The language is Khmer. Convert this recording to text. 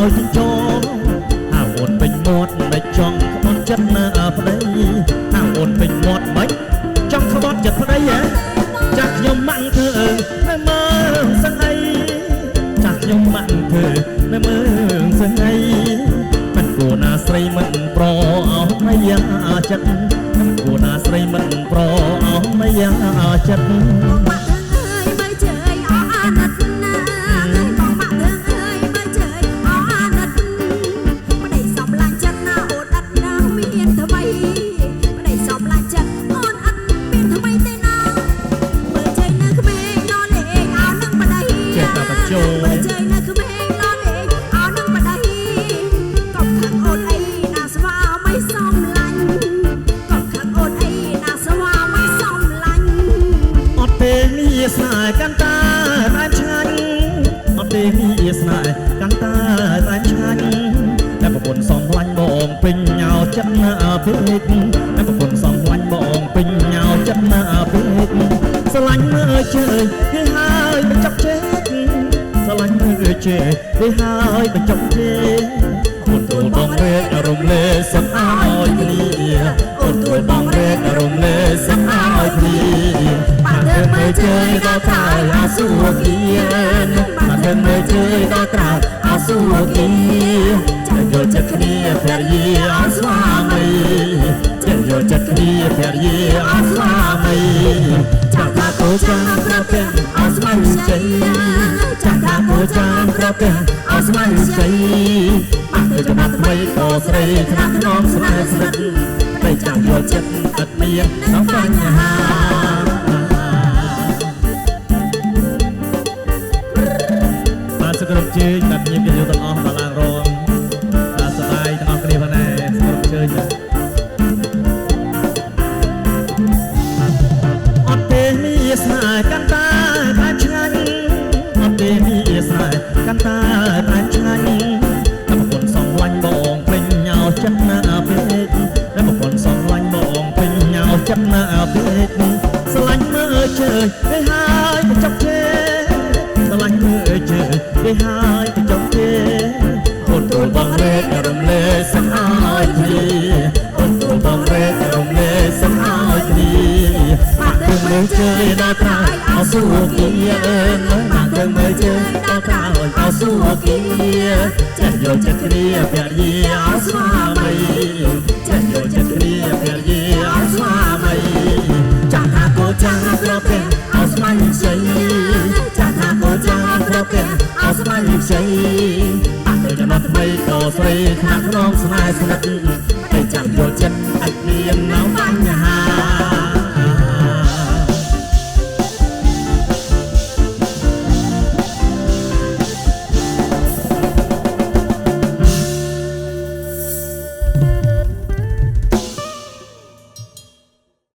ឲ្យចិញ្ចោហៅអូនពេញមាត់មិនចង់ក្បត់ចិត្តណាប្តីហៅអូនពេញមាត់មិនចង់ក្បត់ចិត្តប្តីហ៎ចាស់ខ្ញុំមិនធ្វើនៅមើលសឹងអីចាស់ខ្ញុំមិនធ្វើនៅមើលសឹងអីមិនគួរណាស្រីមិនប្រអស់មិនយ៉ាងចិត្តមិនគួរណាស្រីមិនប្រអស់មិនយ៉ាងចិត្តស្នេហ៍កាន់តែតែឆ្ងាញ់អត់ទេវាស្នេហ៍កាន់តែតែឆ្ងាញ់តែប្រពន្ធសំឡាញ់បងពេញញោចិត្តណាពេកតែប្រពន្ធសំឡាញ់បងពេញញោចិត្តណាពេកស្រឡាញ់មើលជើងគេហើយបញ្ចប់ជេកស្រឡាញ់មើលជើងគេហើយបញ្ចប់ជេកអូនទួលបងរែករំលែសឹកឲ្យគ្នាអូនទួលបងរែករំលែសឹកឲ្យគ្នាបានទៅមើលជើងដល់ក្រោយអាស៊ូគីបានទៅមើលជើងដល់ក្រោយអាស៊ូគីចាំយកចិត្តគ្នាភរិយាអស្វាមីចាំយកចិត្តគ្នាភរិយាអស្វាមីចាំថាគូចាំក្រពេញអស្វាមីជ័យចាំថាគូចាំក្រពេញអស្វាមីជ័យបានទៅចំណាត់ថ្មីក៏ស្រីថ្នាក់ថ្នមស្នេហ៍ស្និទ្ធតែចាំយកចិត្តឥតមានក្នុងបញ្ហាគ្រប់ជើញแบบញៀមយកទាំងអស់ដល់ឡើងរងដល់ស្ដាយទាំងអស់គ្នាផងដែរគ្រប់ជើញអត់ទេមានស្នេហ៍កាន់តែតែឆ្ងាញ់អត់ទេមានស្នេហ៍កាន់តែតែឆ្ងាញ់តែប្រពន្ធសំឡាញ់បងពេញញោចិត្តណាពេកតែប្រពន្ធសំឡាញ់បងពេញញោចិត្តណាពេកស្រឡាញ់មើលជើញគេហើយបញ្ចប់ជេស្រឡាញ់មើលជើងគេហើយទៅចុងគេអូនទួលបងរែករំលែសឹកឲ្យគ្នាអូនទួលបងរែករំលែសឹកឲ្យគ្នាមកទៅមើលជើងដល់ក្រោយអស៊ូគីមកទៅមើលជើងដល់ក្រោយអស៊ូគីចាំយកចិត្តគ្នាភរិយាអស្វាមីចាំយកចិត្តគ្នាភរិយាអស្វាមីចាំថាគូចាំក្រពេញអស្វាមីជ័យចាំថាគូចាំក្រពេញអស្វាមីជ័យបានទៅចំណាត់ថ្មីក៏ស្រីថ្នាក់ថ្នមស្នេហ៍ស្និទ្ធតែចាំយកចិត្តឥតមាននៅបាញ់